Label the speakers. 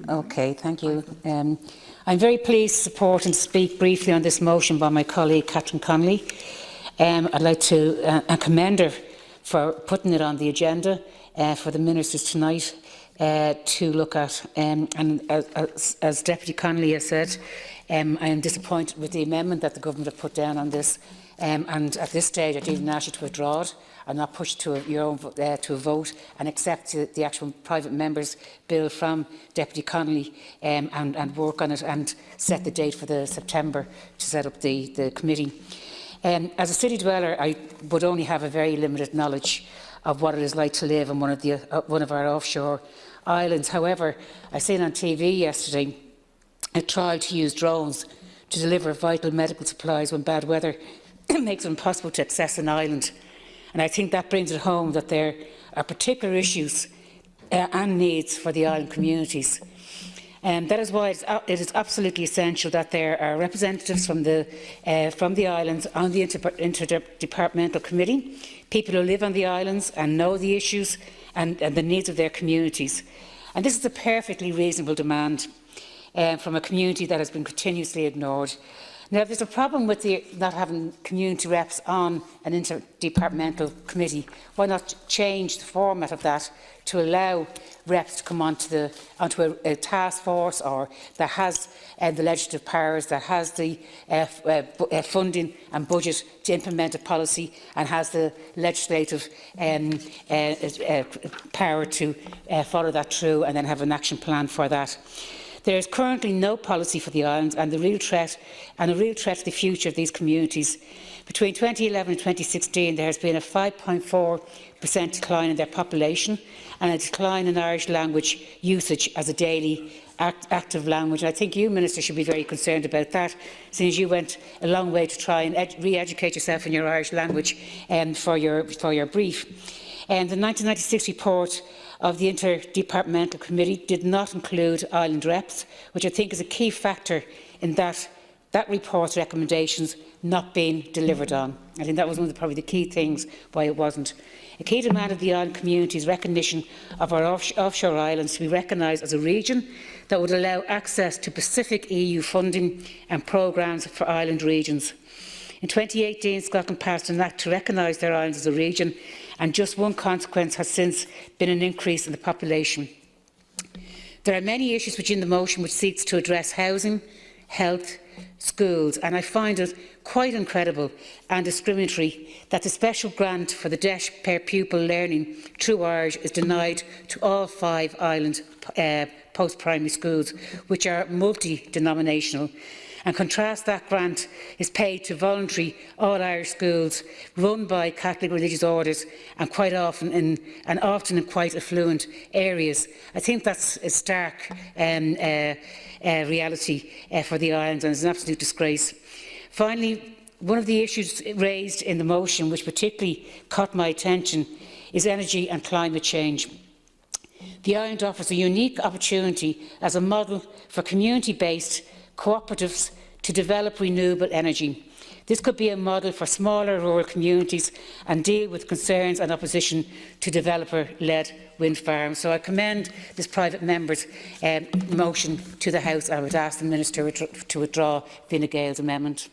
Speaker 1: Okay, thank you. I'm very pleased to support and speak briefly on this motion by my colleague Catherine Connolly. I'd like to commend her for putting it on the agenda for the ministers tonight to look at. And as Deputy Connolly has said, I am disappointed with the amendment that the government have put down on this. And at this stage, I'd even ask you to withdraw it and not push to a vote and accept the actual private member's bill from Deputy Connolly and work on it and set the date for the September to set up the committee. As a city dweller, I would only have a very limited knowledge of what it is like to live on one of our offshore islands. However, I seen on TV yesterday a trial to use drones to deliver vital medical supplies when bad weather makes it impossible to access an island. And I think that brings it home that there are particular issues and needs for the island communities. That is why it is absolutely essential that there are representatives from the islands on the interdepartmental committee, people who live on the islands and know the issues and the needs of their communities. And this is a perfectly reasonable demand from a community that has been continuously ignored. Now, there's a problem with not having community reps on an interdepartmental committee. Why not change the format of that to allow reps to come onto a task force or that has the legislative powers, that has the funding and budget to implement a policy and has the legislative power to follow that through and then have an action plan for that. There is currently no policy for the islands and a real threat to the future of these communities. Between 2011 and 2016, there has been a 5.4% decline in their population and a decline in Irish language usage as a daily active language. And I think you, Minister, should be very concerned about that, since you went a long way to try and re-educate yourself in your Irish language for your brief. The 1996 report of the Interdepartmental Committee did not include island reps, which I think is a key factor in that report's recommendations not being delivered on. I think that was one of probably the key things why it wasn't. A key demand of the island community's recognition of our offshore islands to be recognised as a region that would allow access to Pacific EU funding and programmes for island regions. In 2018, Scotland passed an act to recognise their islands as a region, and just one consequence has since been an increase in the population. There are many issues within the motion which seeks to address housing, health, schools, and I find it quite incredible and discriminatory that the special grant for the debt per pupil learning through Irish is denied to all 5 island post-primary schools, which are multi-denominational. And contrast that grant is paid to voluntary all-Irish schools run by Catholic religious orders and often in quite affluent areas. I think that's a stark reality for the islands, and it's an absolute disgrace. Finally, one of the issues raised in the motion, which particularly caught my attention, is energy and climate change. The island offers a unique opportunity as a model for community-based cooperatives to develop renewable energy. This could be a model for smaller rural communities and deal with concerns and opposition to developer-led wind farms. So I commend this private member's motion to the House. I would ask the Minister to withdraw Fine Gael's amendment.